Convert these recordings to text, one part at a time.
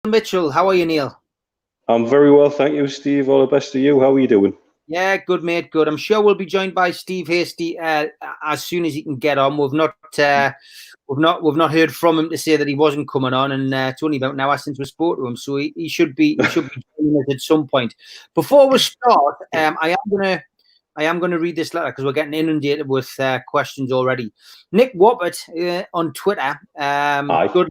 Mitchell. How are you, Neil? I'm very well, thank you, Steve. All the best to you. How are you doing? Yeah, good, mate. Good. I'm sure we'll be joined by Steve Hastie as soon as he can get on. We've not heard from him to say that he wasn't coming on, and it's only about an hour since we spoke to him, so he should be joining us at some point. Before we start, I am gonna read this letter because we're getting inundated with questions already. Nick Woppert on Twitter, Aye. good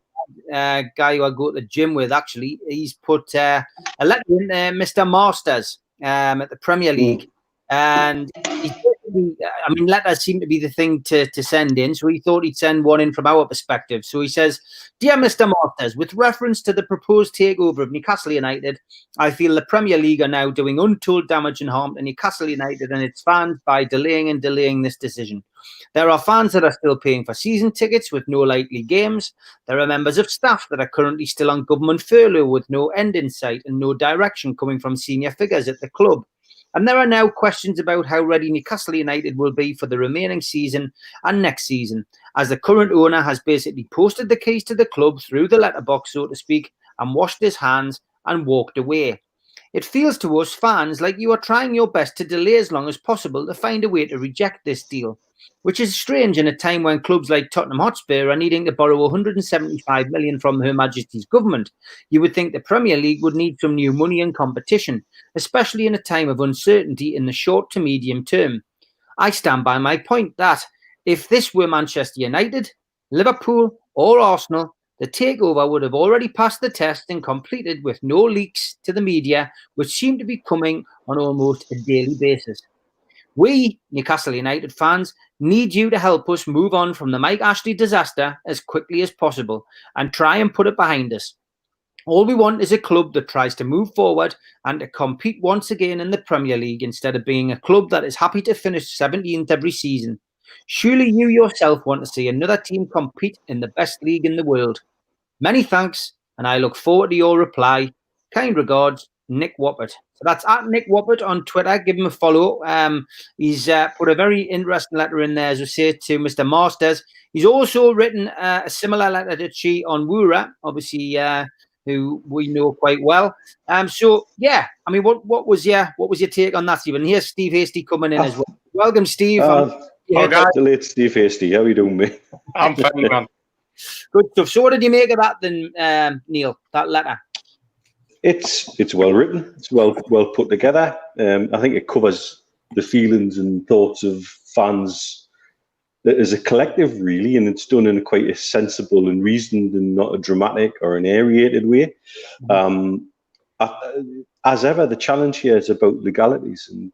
guy who I go to the gym with. Actually, he's put a letter in Mr. Masters at the Premier League, and letters seem to be the thing to send in. So he thought he'd send one in from our perspective. So he says, "Dear Mr. Masters, with reference to the proposed takeover of Newcastle United, I feel the Premier League are now doing untold damage and harm to Newcastle United and its fans by delaying this decision. There are fans that are still paying for season tickets with no likely games. There are members of staff that are currently still on government furlough with no end in sight and no direction coming from senior figures at the club. And there are now questions about how ready Newcastle United will be for the remaining season and next season, as the current owner has basically posted the keys to the club through the letterbox, so to speak, and washed his hands and walked away. It feels to us fans like you are trying your best to delay as long as possible to find a way to reject this deal, which is strange in a time when clubs like Tottenham Hotspur are needing to borrow 175 million from Her Majesty's government. You would think the Premier League would need some new money and competition, especially in a time of uncertainty in the short to medium term. I stand by my point that if this were Manchester United, Liverpool, or Arsenal, the takeover would have already passed the test and completed with no leaks to the media, which seem to be coming on almost a daily basis. We, Newcastle United fans, need you to help us move on from the Mike Ashley disaster as quickly as possible and try and put it behind us. All we want is a club that tries to move forward and to compete once again in the Premier League instead of being a club that is happy to finish 17th every season. Surely you yourself want to see another team compete in the best league in the world. Many thanks, and I look forward to your reply. Kind regards, Nick Woppert." So that's at Nick Woppert on Twitter. Give him a follow. He's put a very interesting letter in there, as we say, to Mr. Masters. He's also written a similar letter to Chi on Wura, obviously, who we know quite well. So yeah, I mean, what was your take on that, Stephen? Here's Steve Hastie coming in as well. Welcome, Steve. Delayed Steve Hastie. How are you doing, mate? I'm fine, man. Good stuff. So what did you make of that then, Neil, that letter? It's well written. It's well put together. I think it covers the feelings and thoughts of fans as a collective, really, and it's done in quite a sensible and reasoned and not a dramatic or an aerated way. As ever, the challenge here is about legalities, and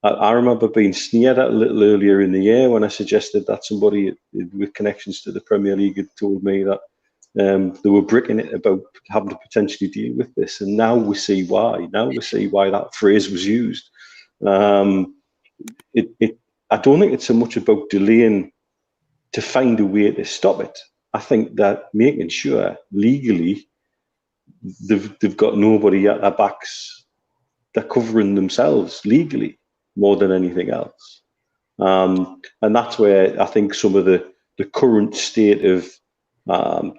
I remember being sneered at a little earlier in the year when I suggested that somebody with connections to the Premier League had told me that they were bricking it about having to potentially deal with this. And now we see why. Now we see why that phrase was used. I don't think it's so much about delaying to find a way to stop it. I think that making sure legally they've got nobody at their backs, they're covering themselves legally more than anything else. And that's where I think some of the current state of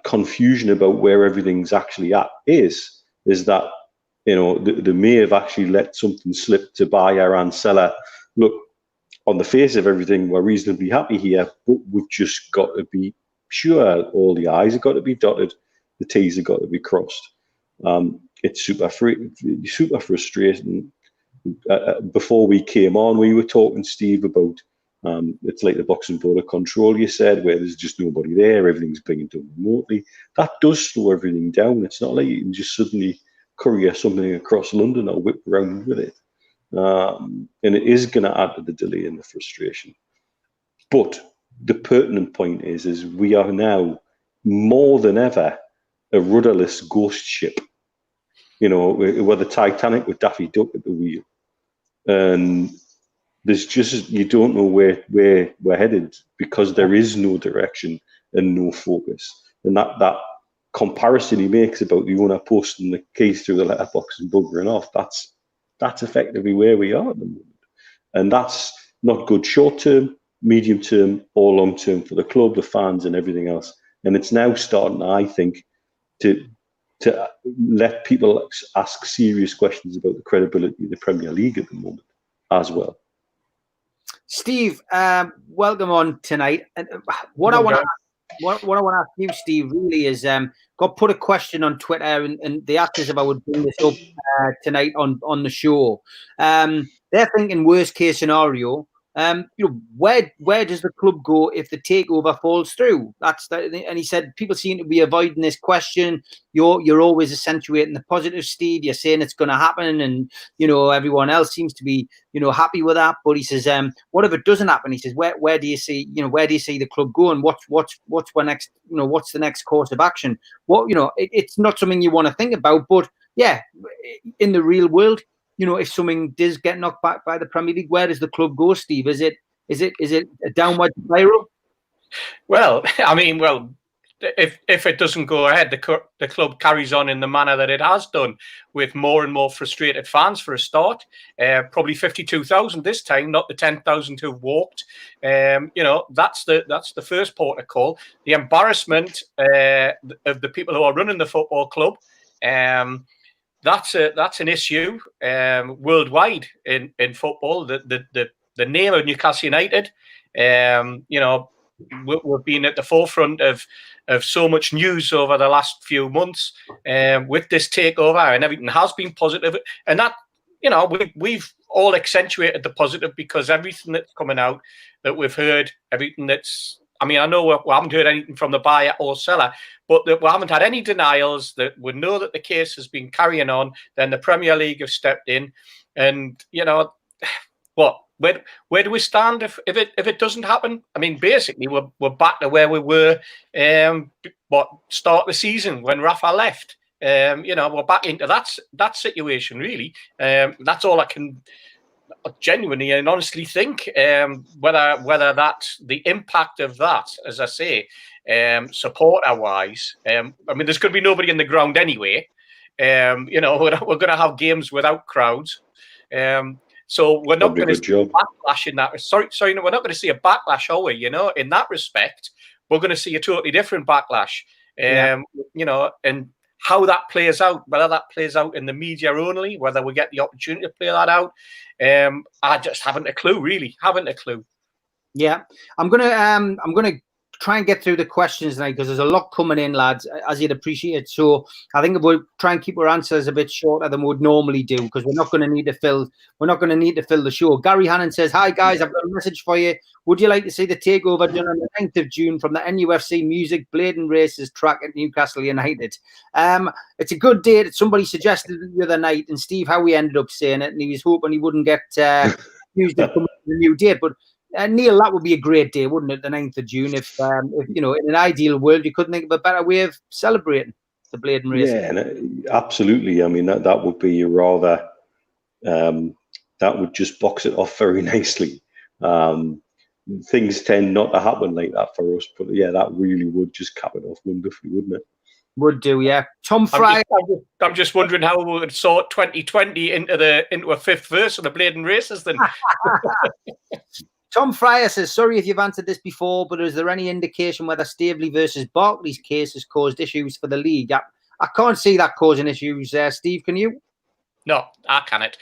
confusion about where everything's actually at is that, you know, they may have actually let something slip to buyer and seller. Look, on the face of everything, we're reasonably happy here, but we've just got to be sure all the I's have got to be dotted, the T's have got to be crossed. It's super frustrating. Before we came on, we were talking, Steve, about it's like the boxing border control, you said, where there's just nobody there, everything's being done remotely. That does slow everything down. It's not like you can just suddenly courier something across London or whip around with it. And it is going to add to the delay and the frustration. But the pertinent point is we are now more than ever a rudderless ghost ship. You know, we're the Titanic with Daffy Duck at the wheel. And there's just, you don't know where we're headed because there is no direction and no focus. And that comparison he makes about the owner posting the keys through the letterbox and buggering off, that's effectively where we are at the moment. And that's not good short term, medium term, or long term for the club, the fans, and everything else. And it's now starting, I think, to to let people ask serious questions about the credibility of the Premier League at the moment as well. Steve, welcome on tonight. And what I want to ask you, Steve, really is got put a question on Twitter, and they asked us if I would bring this up tonight on the show. They're thinking worst case scenario. Where does the club go if the takeover falls through? And he said people seem to be avoiding this question. You're always accentuating the positive, Steve. You're saying it's going to happen, and everyone else seems to be happy with that. But he says, what if it doesn't happen? He says, where do you see the club going? What's next? What's the next course of action? It's not something you want to think about, but yeah, in the real world. If something does get knocked back by the Premier League, where does the club go, Steve? Is it a downward spiral? Well, if it doesn't go ahead, the club carries on in the manner that it has done, with more and more frustrated fans for a start. Probably 52,000 this time, not the 10,000 who've walked. That's the first port of call. The embarrassment of the people who are running the football club. That's an issue worldwide in football. The name of Newcastle United, we've been at the forefront of so much news over the last few months with this takeover, and everything has been positive. And that, we've all accentuated the positive, because everything that's coming out that we've heard, everything that's, I know we haven't heard anything from the buyer or seller, but that we haven't had any denials, that we know that the case has been carrying on. Then the Premier League have stepped in, and where do we stand if it doesn't happen? Basically we're back to where we were start the season when Rafa left. We're back into that situation, really. That's all I can genuinely and honestly think. Whether that's the impact of that, as I say, supporter wise, there's going to be nobody in the ground anyway. We're going to have games without crowds, so we're not going to see a backlash in that. Sorry, we're not going to see a backlash, are we? In that respect, we're going to see a totally different backlash. And how that plays out, whether that plays out in the media only, whether we get the opportunity to play that out, I just haven't a clue, really. Haven't a clue. Yeah, I'm gonna try and get through the questions tonight, because there's a lot coming in, lads, as you'd appreciate. So I think we'll try and keep our answers a bit shorter than we would normally do, because we're not going to need to fill the show. Gary Hannon says, "Hi guys, I've got a message for you. Would you like to see the takeover done on the 9th of June from the NUFC Music Blade and Races track at Newcastle United?" It's a good date. Somebody suggested it the other night, and Steve Howie ended up saying it, and he was hoping he wouldn't get used to come up with a new date. But Neil, that would be a great day, wouldn't it? The 9th of June. If in an ideal world, you couldn't think of a better way of celebrating the Blade and Race. Yeah, absolutely. That would be rather. That would just box it off very nicely. Things tend not to happen like that for us, but yeah, that really would just cap it off wonderfully, wouldn't it? Would do, yeah. Tom Fry. I'm just wondering how we would sort 2020 into a fifth verse of the Blade and Races then. Tom Fryer says, "Sorry if you've answered this before, but is there any indication whether Staveley versus Barkley's case has caused issues for the league?" I can't see that causing issues. Steve, can you? No, I can't.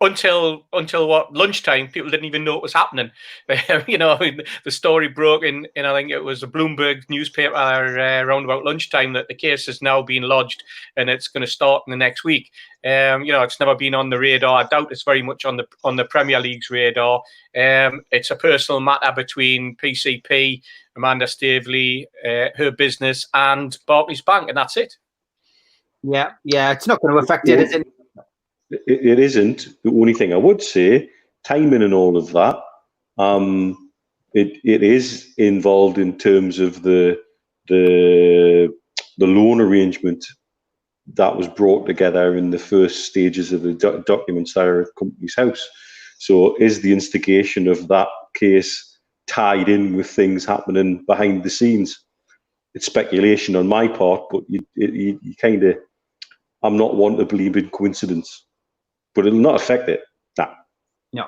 Until what, lunchtime, people didn't even know it was happening. The story broke in I think it was a Bloomberg newspaper around about lunchtime that the case has now been lodged and it's going to start in the next week. It's never been on the radar. I doubt it's very much on the Premier League's radar. It's a personal matter between PCP, Amanda Staveley, her business, and Barclays Bank, and that's it. Yeah, it's not going to affect it, is it? It isn't. The only thing I would say, timing and all of that, it is involved in terms of the loan arrangement that was brought together in the first stages of the documents that are at Companies House. So is the instigation of that case tied in with things happening behind the scenes? It's speculation on my part, but you kind of, I'm not one to believe in coincidence. But it'll not affect it. No.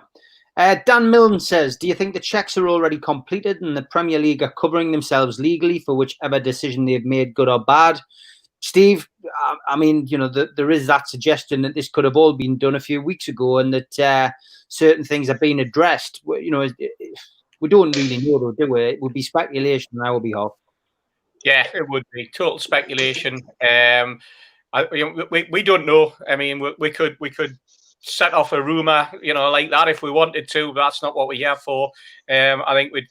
Dan Milne says, "Do you think the checks are already completed and the Premier League are covering themselves legally for whichever decision they've made, good or bad?" Steve, I mean, you know, there is that suggestion that this could have all been done a few weeks ago, and that certain things have been addressed. You know, we don't really know, though, do we? It would be speculation on our behalf. Yeah, it would be total speculation. We don't know. I mean, we could set off a rumor, you know, like that if we wanted to, but that's not what we're here for. I think we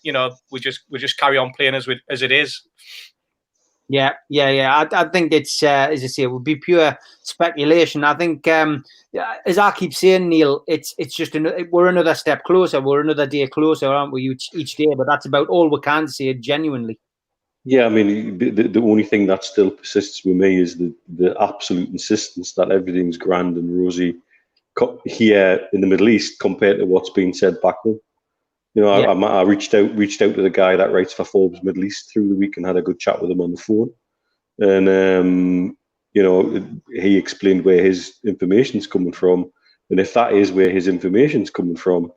just carry on playing as it is. Yeah. I think it's as I say, it would be pure speculation. I think, as I keep saying, Neil, it's just we're another step closer. We're another day closer, aren't we? Each day, but that's about all we can say, genuinely. Yeah, I mean, the only thing that still persists with me is the absolute insistence that everything's grand and rosy here in the Middle East compared to what's being said back home. You know, yeah. I reached out to the guy that writes for Forbes Middle East through the week and had a good chat with him on the phone. And, you know, he explained where his information's coming from. And if that is where his information's coming from,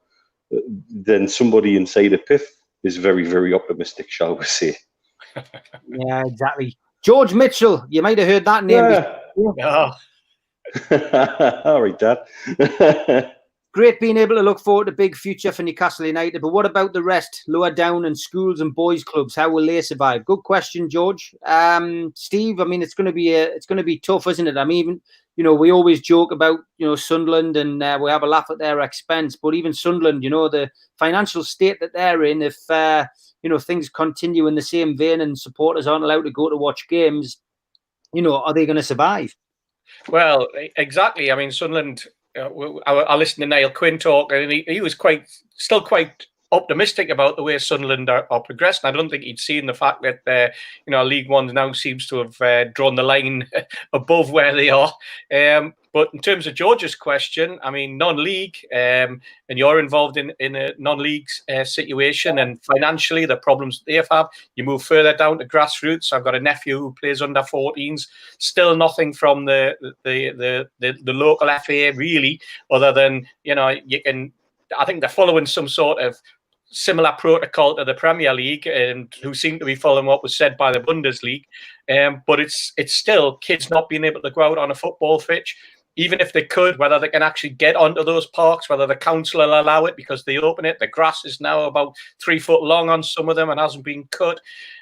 then somebody inside a PIF is very, very optimistic, shall we say. Yeah, exactly. George Mitchell, you might have heard that name. Yeah. All right, Dad. Great being able to look forward to big future for Newcastle United, but what about the rest, lower down in schools and boys clubs? How will they survive? Good question, George. Steve, I mean, it's going to be tough, isn't it? I mean, even, you know, we always joke about, you know, Sunderland and we have a laugh at their expense, but even Sunderland, you know, the financial state that they're in, if you know, things continue in the same vein and supporters aren't allowed to go to watch games, you know, are they going to survive? Well, exactly. I mean, Sunderland. I listened to Niall Quinn talk, and he was still quite optimistic about the way Sunderland are progressing. I don't think he'd seen the fact that you know, League One now seems to have drawn the line above where they are. But in terms of George's question, I mean, non-league, and you're involved in a non-league situation, and financially the problems they have. You move further down to grassroots. I've got a nephew who plays under 14s. Still nothing from the local FA really, other than, you know, you can. I think they're following some sort of similar protocol to the Premier League, and who seem to be following what was said by the Bundesliga. But it's still kids not being able to go out on a football pitch. Even if they could, whether they can actually get onto those parks, whether the council will allow it because they open it. The grass is now about 3 foot long on some of them and hasn't been cut.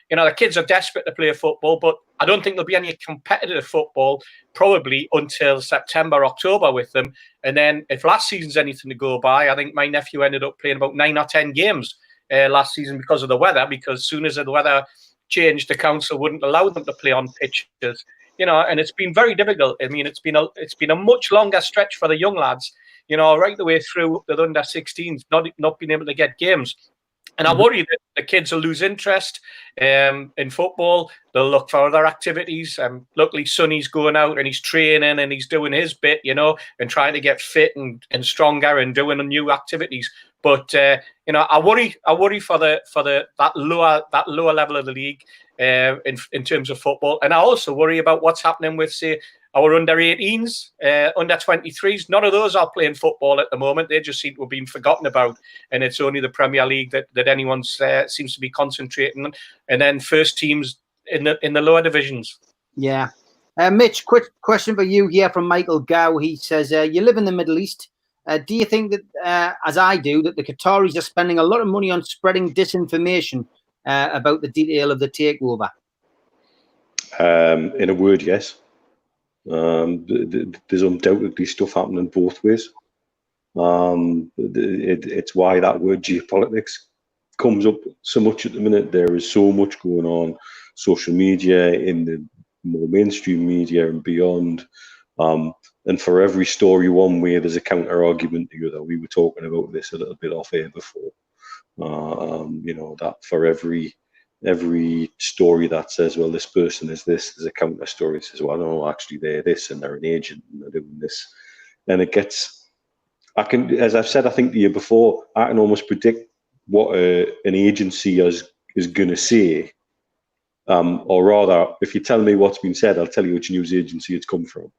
You know, the kids are desperate to play football, but I don't think there'll be any competitive football probably until September, October with them. And then if last season's anything to go by, I think my nephew ended up playing about 9 or 10 games last season because of the weather, because as soon as the weather changed, the council wouldn't allow them to play on pitches. You know, and it's been very difficult. I mean, it's been a much longer stretch for the young lads, you know, right the way through the under 16s, not being able to get games. And I worry that the kids will lose interest in football. They'll look for other activities. Luckily, Sonny's going out and he's training and he's doing his bit, you know, and trying to get fit and stronger and doing new activities. But you know, I worry for that lower level of the league in terms of football, and I also worry about what's happening with, say, our under 18s, under 23s. None of those are playing football at the moment. They just seem to have been forgotten about, and it's only the Premier League that anyone seems to be concentrating on, and then first teams in the lower divisions. Yeah, Mitch, quick question for you here from Michael Gow. He says, you live in the Middle East. Do you think that, as I do, that the Qataris are spending a lot of money on spreading disinformation about the detail of the takeover? In a word, yes. There's undoubtedly stuff happening both ways. It's why that word geopolitics comes up so much at the minute. There is so much going on, social media, in the more mainstream media and beyond. And for every story one way, there's a counter argument to the other. We were talking about this a little bit off air before. You know, that for every story that says, well, this person is this, there's a counter story that says, well, no, actually they're this and they're an agent and they're doing this. And it gets, as I've said, I think the year before, I can almost predict what an agency is going to say. Or rather, if you tell me what's been said, I'll tell you which news agency it's come from.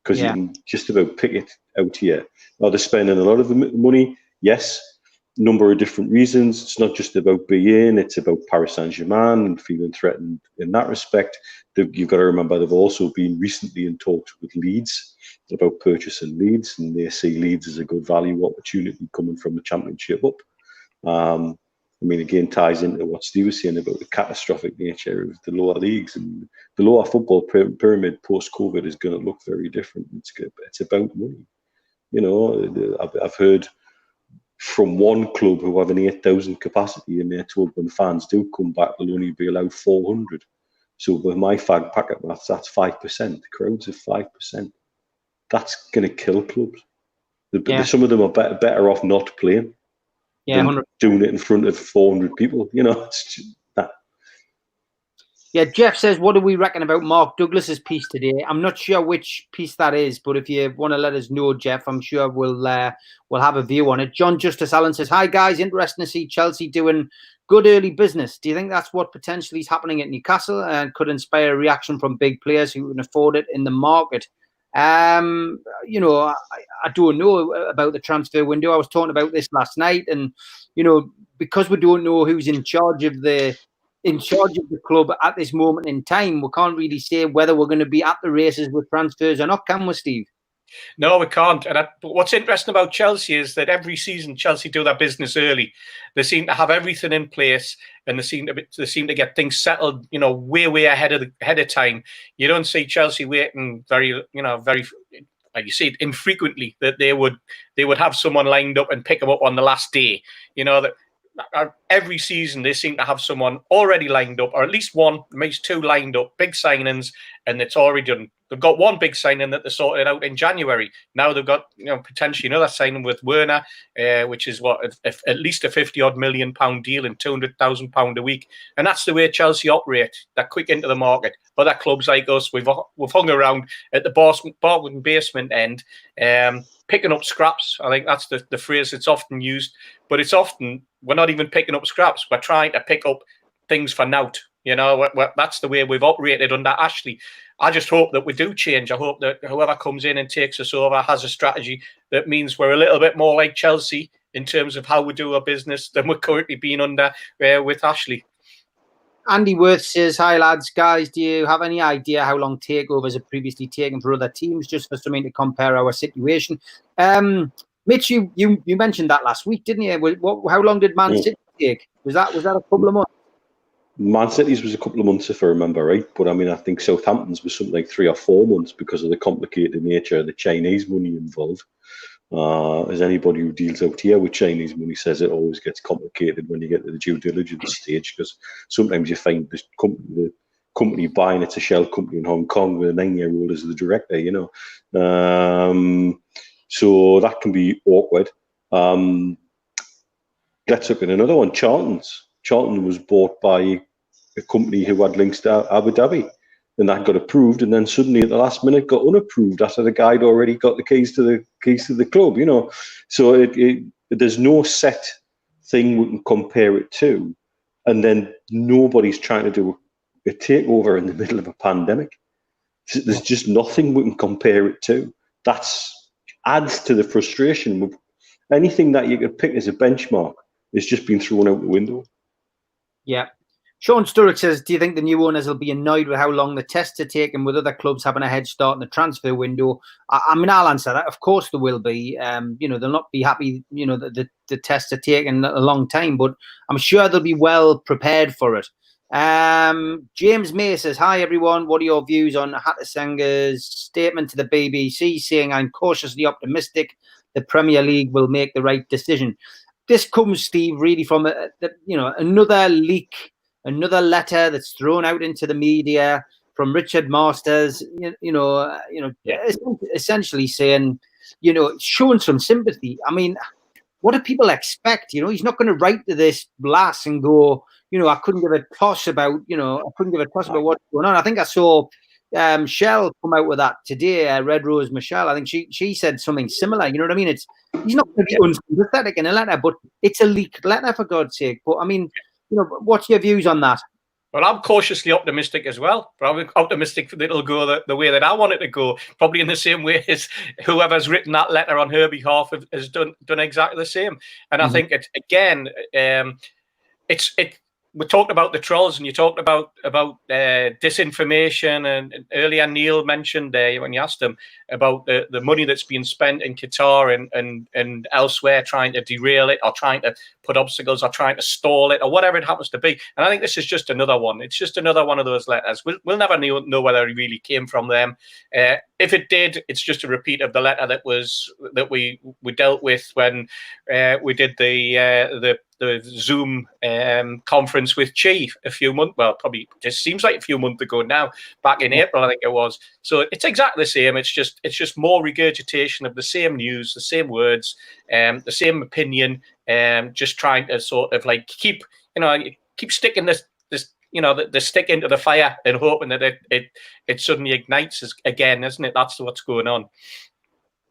Because you can just about pick it out here. Are they spending a lot of the money? Yes. number of different reasons. It's not just about being, it's about Paris Saint-Germain and feeling threatened in that respect. You've got to remember they've also been recently in talks with Leeds about purchasing Leeds, and they see Leeds as a good value opportunity coming from the Championship up. I mean, again, ties into what Steve was saying about the catastrophic nature of the lower leagues, and the lower football pyramid post-COVID is going to look very different. It's about money. You know, I've heard from one club who have an 8,000 capacity, and they're told when fans do come back, they'll only be allowed 400. So with my fag packet maths, that's 5%. The crowds of 5%. That's going to kill clubs. Some of them are better off not playing. Yeah, than doing it in front of 400 people. You know, it's just that. Yeah, Jeff says, what do we reckon about Mark Douglas's piece today? I'm not sure which piece that is, but if you want to let us know, Jeff, I'm sure we'll have a view on it. John Justice Allen says, hi, guys. Interesting to see Chelsea doing good early business. Do you think that's what potentially is happening at Newcastle and could inspire a reaction from big players who can afford it in the market? You know, I don't know about the transfer window. I was talking about this last night, and you know, because we don't know who's in charge of the club at this moment in time, we can't really say whether we're going to be at the races with transfers or not, can we, Steve? No, we can't. And what's interesting about Chelsea is that every season Chelsea do their business early. They seem to have everything in place, and they seem to get things settled, you know, way ahead of time. You don't see Chelsea waiting very, like you see it infrequently, that they would have someone lined up and pick them up on the last day. You know, that every season they seem to have someone already lined up, or at least one, maybe two lined up, big signings, and it's already done. They've got one big signing that they sorted out in January. Now they've got, you know, potentially another signing with Werner, which is at least a £50-odd million deal and £200,000 a week. And that's the way Chelsea operate. They're quick into the market. Other clubs like us, we've hung around at the bargain basement end, picking up scraps. I think that's the phrase that's often used. But it's often, we're not even picking up scraps. We're trying to pick up things for nout. You know, that's the way we've operated under Ashley. I just hope that we do change. I hope that whoever comes in and takes us over has a strategy that means we're a little bit more like Chelsea in terms of how we do our business than we're currently being under with Ashley. Andy Worth says, hi, lads. Guys, do you have any idea how long takeovers have previously taken for other teams, just for something to compare our situation? Mitch, you mentioned that last week, didn't you? How long did Man City take? Was that a couple of months? Man City's was a couple of months, if I remember right. But I mean, I think Southampton's was something like 3 or 4 months because of the complicated nature of the Chinese money involved. As anybody who deals out here with Chinese money says, it always gets complicated when you get to the due diligence stage, because sometimes you find the company buying it's a shell company in Hong Kong with a 9-year-old as the director, you know. So that can be awkward. Let's look at another one, Chants. Charlton was bought by a company who had links to Abu Dhabi, and that got approved, and then suddenly at the last minute got unapproved after the guy had already got the keys to the club, you know. So there's no set thing we can compare it to, and then nobody's trying to do a takeover in the middle of a pandemic. There's just nothing we can compare it to. That adds to the frustration. Anything that you could pick as a benchmark has just been thrown out the window. Yeah. Sean Sturrock says, do you think the new owners will be annoyed with how long the tests are taking, with other clubs having a head start in the transfer window? I mean, I'll answer that. Of course there will be. You know, they'll not be happy, you know, that the tests are taking a long time, but I'm sure they'll be well prepared for it. James May says, hi, everyone. What are your views on Hattasenga's statement to the BBC saying, I'm cautiously optimistic the Premier League will make the right decision? This comes, Steve, really from another leak, another letter that's thrown out into the media from Richard Masters. Essentially saying, you know, showing some sympathy. I mean, what do people expect? You know, he's not going to write to this lass and go, you know, I couldn't give a toss about what's going on. I think I saw Shell come out with that today. Red Rose Michelle, I think she said something similar. You know what I mean? He's not going to be unsympathetic in a letter, but it's a leaked letter, for God's sake. But I mean, you know, what's your views on that? Well, I'm cautiously optimistic as well. But I'm optimistic that it'll go the way that I want it to go. Probably in the same way as whoever's written that letter on her behalf has done exactly the same. And I think it's again, we talked about the trolls, and you talked about disinformation, and earlier Neil mentioned when you asked him about the money that's being spent in Qatar and elsewhere trying to derail it, or trying to put obstacles, or trying to stall it, or whatever it happens to be. And I think this is just another one. It's just another one of those letters. We'll never know whether it really came from them. If it did, it's just a repeat of the letter that we dealt with when we did the Zoom conference with Chief a few months, well, probably just seems like a few months ago now, back in April, I think it was. So it's exactly the same. It's just more regurgitation of the same news, the same words, the same opinion, just trying to sort of like keep sticking this the stick into the fire and hoping that it suddenly ignites again, isn't it? That's what's going on.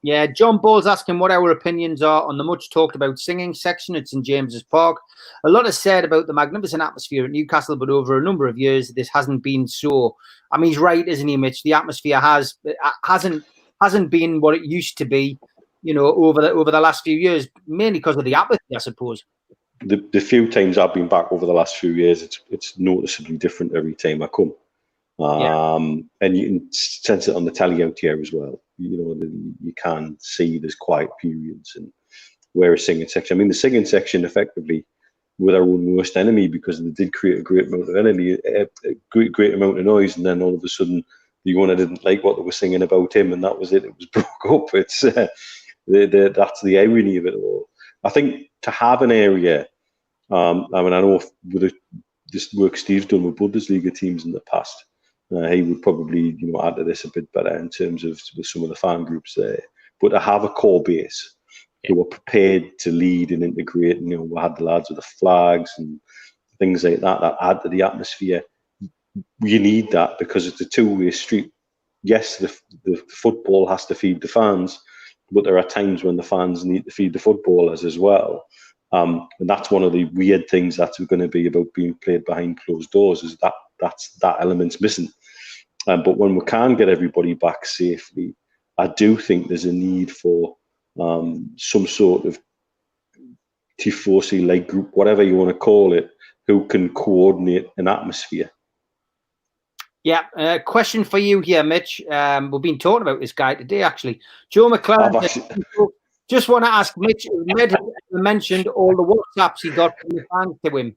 Yeah, John Ball's asking what our opinions are on the much talked about singing section at St James's Park. A lot is said about the magnificent atmosphere at Newcastle, but over a number of years, this hasn't been so. I mean, he's right, isn't he, Mitch? The atmosphere hasn't been what it used to be, over the last few years, mainly because of the apathy, I suppose. The few times I've been back over the last few years, it's noticeably different every time I come. And you can sense it on the telly out here as well. You can see there's quiet periods, and where a singing section. I mean, the singing section effectively were our own worst enemy, because they did create a great amount of enemy, a great amount of noise, and then all of a sudden the owner didn't like what they were singing about him, and that was it. It was broke up. It's that's the irony of it all. I think to have an area. I mean, I know with this work Steve's done with Bundesliga teams in the past. He would probably, add to this a bit better in terms of with some of the fan groups there. But to have a core base who are prepared to lead and integrate, we had the lads with the flags and things like that add to the atmosphere. You need that, because it's a two-way street. Yes, the football has to feed the fans, but there are times when the fans need to feed the footballers as well. And that's one of the weird things that's going to be about being played behind closed doors, is that element's missing. But when we can get everybody back safely, I do think there's a need for some sort of Tifosi-like group, whatever you want to call it, who can coordinate an atmosphere. Yeah, question for you here, Mitch. We've been talking about this guy today, actually. Joe McLaren. Just want to ask Mitch, Med mentioned all the WhatsApps he got from the fans to him.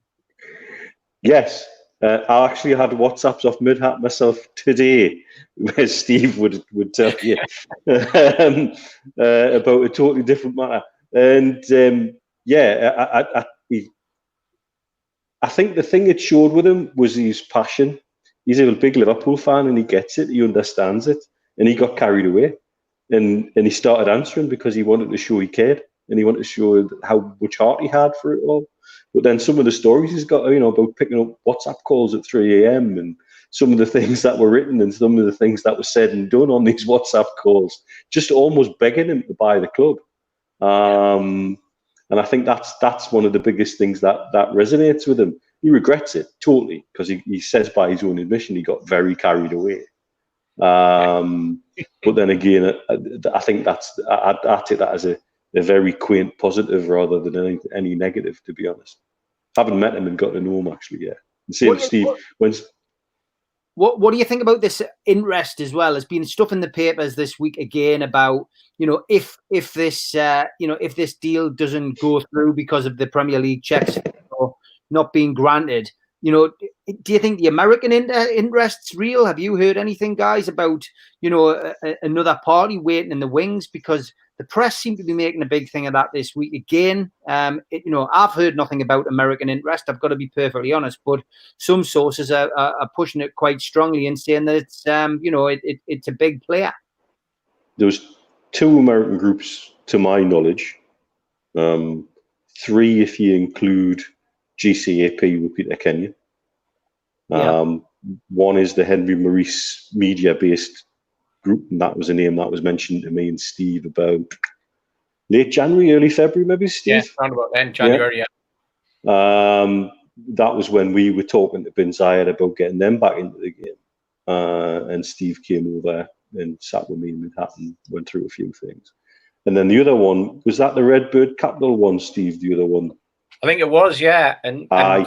Yes. I actually had WhatsApps off Midhat myself today, where Steve would tell you about a totally different matter. And I think the thing it showed with him was his passion. He's a big Liverpool fan, and he gets it, he understands it, and he got carried away. And he started answering because he wanted to show he cared, and he wanted to show how much heart he had for it all. But then some of the stories he's got, about picking up WhatsApp calls at 3 a.m. and some of the things that were written and some of the things that were said and done on these WhatsApp calls, just almost begging him to buy the club. And I think that's one of the biggest things that resonates with him. He regrets it totally, because he says by his own admission he got very carried away. But then again, I think I take that as a very quaint positive rather than any negative, to be honest. Haven't met him and got to know him actually yet. And same Steve. What do you think about this interest as well? There's been stuff in the papers this week again about, if this deal doesn't go through because of the Premier League checks or not being granted, do you think the American interest's real? Have you heard anything, guys, about, another party waiting in the wings? Because the press seem to be making a big thing of that this week again. I've heard nothing about American interest, I've got to be perfectly honest, but some sources are pushing it quite strongly and saying that it's, it's a big player. There was 2 American groups, to my knowledge, 3 if you include GCAP with Peter Kenyon. One is the Henry Maurice media-based group, and that was a name that was mentioned to me and Steve about late January, early February, maybe, Steve? Yeah, around about then, January, yeah. that was when we were talking to Ben Zayed about getting them back into the game. And Steve came over and sat with me in Manhattan, went through a few things. And then the other one, was that the Redbird Capital one, Steve, the other one? I think it was, yeah. And that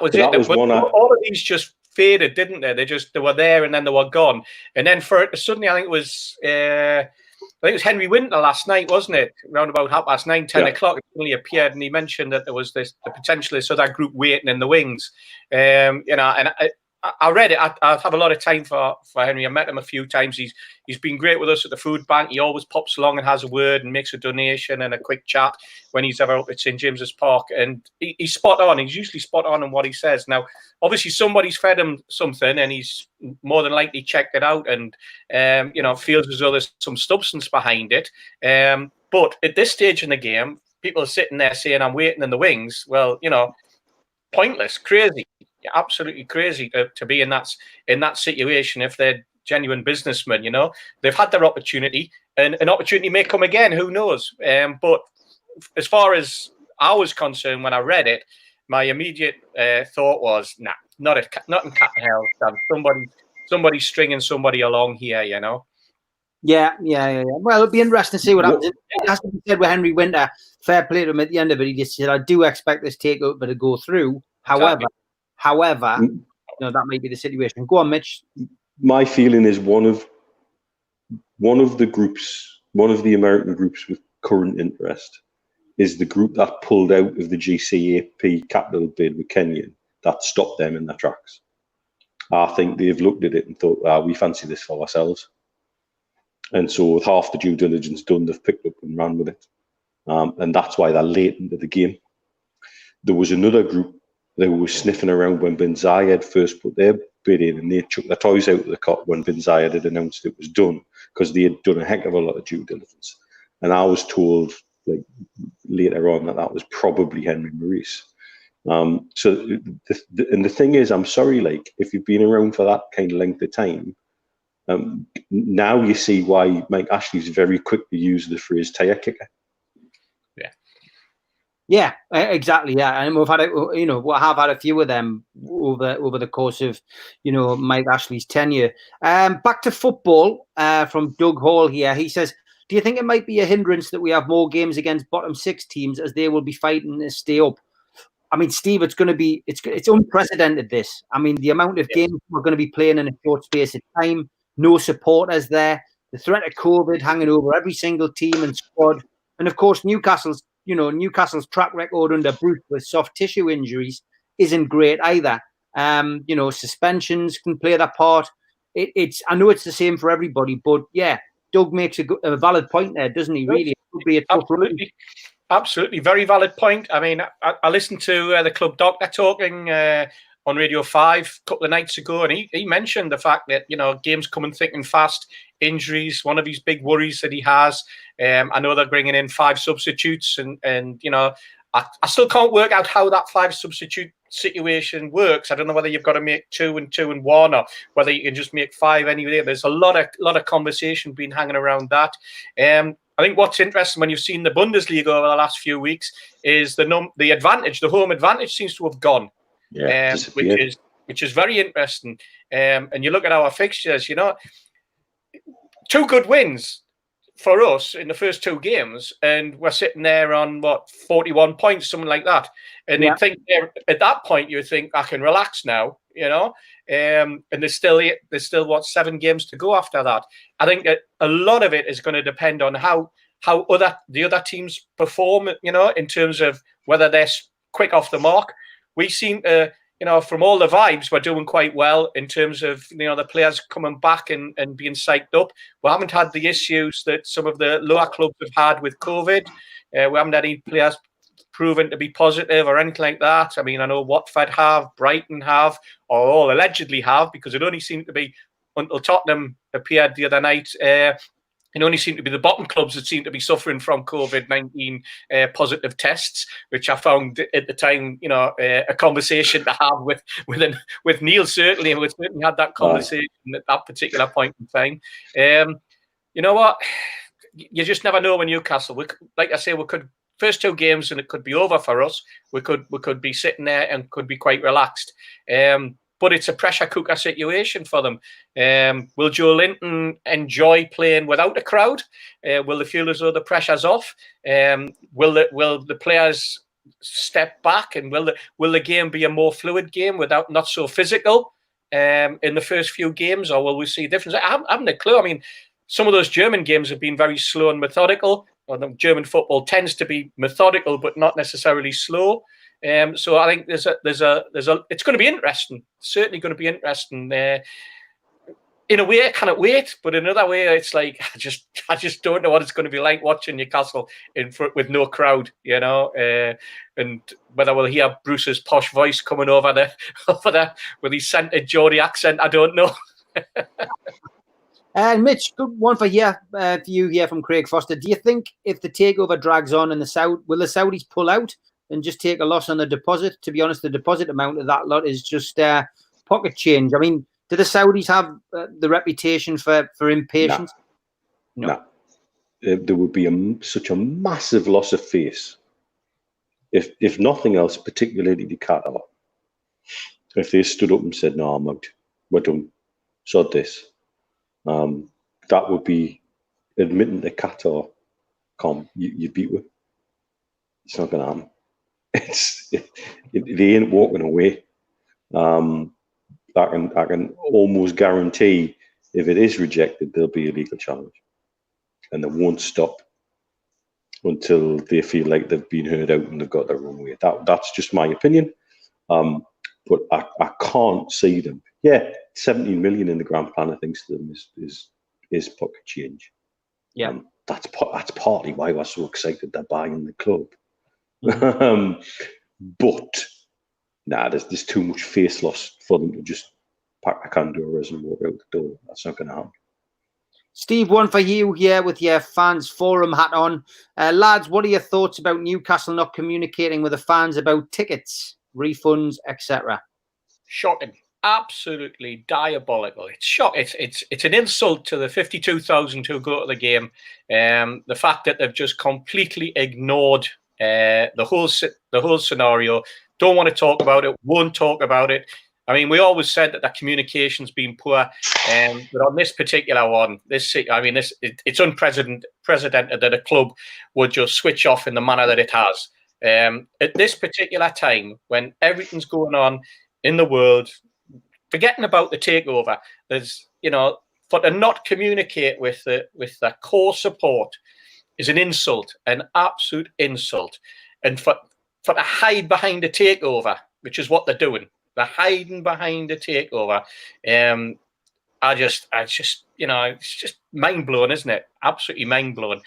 was it. That was one all of these just faded, didn't they? They were there and then they were gone. And then suddenly, I think it was Henry Winter last night, wasn't it? Around about 9:30, 10 o'clock, it suddenly appeared, and he mentioned that there was the potential of that group waiting in the wings. And I read it. I have a lot of time for Henry. I met him a few times. He's been great with us at the food bank. He always pops along and has a word and makes a donation and a quick chat when he's ever up at St James's Park. And he's spot on. He's usually spot on in what he says. Now, obviously, somebody's fed him something, and he's more than likely checked it out and feels as though there's some substance behind it. But at this stage in the game, people are sitting there saying, "I'm waiting in the wings." Well, pointless, crazy. Absolutely crazy to be in that situation if they're genuine businessmen. They've had their opportunity, and an opportunity may come again. Who knows? But as far as I was concerned when I read it, my immediate thought was, nah, not in cat and hell. Somebody's stringing somebody along here. Yeah. Well, it'll be interesting to see what happens. It has to be said with Henry Winter. Fair play to him at the end of it. He just said, "I do expect this takeover to go through." However, that may be the situation. Go on, Mitch. My feeling is one of the groups, one of the American groups with current interest, is the group that pulled out of the GCAP capital bid with Kenyon that stopped them in their tracks. I think they've looked at it and thought, we fancy this for ourselves. And so with half the due diligence done, they've picked up and ran with it. And that's why they're late into the game. There was another group they were sniffing around when Ben Zayed first put their bid in, and they took their toys out of the cot when Ben Zayed had announced it was done, because they had done a heck of a lot of due diligence. And I was told later on that was probably Henry Maurice. So the thing is, I'm sorry, if you've been around for that kind of length of time, now you see why Mike Ashley's very quick to use the phrase tire kicker. Yeah, exactly. Yeah, and we've had we have had a few of them over the course of Mike Ashley's tenure. Back to football from Doug Hall here. He says, "Do you think it might be a hindrance that we have more games against bottom six teams as they will be fighting to stay up?" I mean, Steve, it's unprecedented. This. I mean, the amount of games we're going to be playing in a short space of time. No supporters there. The threat of COVID hanging over every single team and squad, and of course Newcastle's track record under Bruce with soft tissue injuries isn't great either. Suspensions can play that part. I know it's the same for everybody, but yeah, Doug makes a valid point there, doesn't he? Really, it could be a tough absolutely, very valid point. I mean, I listened to the club doctor talking on Radio 5 a couple of nights ago, and he mentioned the fact that games coming thick and fast. Injuries, one of his big worries that he has. I know they're bringing in 5 substitutes, and I still can't work out how that 5 substitute situation works. I don't know whether you've got to make 2 and 2 and 1, or whether you can just make 5 anyway. There's a lot of conversation been hanging around that. I think what's interesting when you've seen the Bundesliga over the last few weeks is the home advantage seems to have gone. Yeah, which is very interesting. And you look at our fixtures, 2 good wins for us in the first 2 games, and we're sitting there on 41 points, something like that. And you think at that point you think I can relax now, and there's still 7 games to go after that. I think that a lot of it is going to depend on how the other teams perform, in terms of whether they're quick off the mark. We seem to, from all the vibes, we're doing quite well in terms of, the players coming back and being psyched up. We haven't had the issues that some of the lower clubs have had with COVID. We haven't had any players proven to be positive or anything like that. I mean, I know Watford have, Brighton have, or all allegedly have, because it only seemed to be, until Tottenham appeared the other night, it only seemed to be the bottom clubs that seemed to be suffering from COVID-19 positive tests, which I found at the time, a conversation to have with Neil, certainly, and we certainly had that conversation at that particular point in time. You know what? You just never know with Newcastle. Like I say, we could first two games and it could be over for us. We could be sitting there and could be quite relaxed. But it's a pressure cooker situation for them. Will Joe Linton enjoy playing without a crowd? Will they feel as though the pressure's off? Will the players step back, and will the game be a more fluid game without not so physical in the first few games, or will we see a difference? I haven't a clue. I mean, some of those German games have been very slow and methodical. Or the German football tends to be methodical, but not necessarily slow. So I think there's a it's going to be interesting. Certainly going to be interesting. In a way, I cannot wait, but in another way, it's like I just don't know what it's going to be like watching Newcastle in front with no crowd, you know, and whether we'll hear Bruce's posh voice coming over there with his centred Geordie accent, I don't know. And Mitch, good one for you here from Craig Foster. Do you think if the takeover drags on in will the Saudis pull out and just take a loss on the deposit? To be honest, the deposit amount of that lot is just pocket change. I mean, do the Saudis have the reputation for impatience? No. There would be such a massive loss of face if nothing else, particularly the Qatar, if they stood up and said, "No, I'm out. We're done. Sod this." That would be admitting to Qatar, "Come, you beat me." It's not going to happen. They ain't walking away. I can almost guarantee if it is rejected, there'll be a legal challenge, and they won't stop until they feel like they've been heard out and they've got their own way. That's just my opinion. But I can't see them. Yeah, 17 million in the grand plan, I think, to them is pocket change. Yeah, that's partly why we're so excited they're buying the club. But there's too much face loss for them to just pack the Candoras and walk out the door. That's not going to happen. Steve, one for you here with your fans forum hat on. Lads, what are your thoughts about Newcastle not communicating with the fans about tickets, refunds, etc.? Shocking. Absolutely diabolical. It's shocking. It's an insult to the 52,000 who go to the game. The fact that they've just completely ignored the whole scenario. Don't want to talk about it. Won't talk about it. I mean, we always said that the communication's been poor, but on this particular one, it's unprecedented that a club would just switch off in the manner that it has. At this particular time, when everything's going on in the world, forgetting about the takeover, there's, for to not communicate with the core support is an insult, an absolute insult, and for to hide behind a takeover, which is what they're doing. They're hiding behind a takeover. It's just mind blowing, isn't it? Absolutely mind blowing.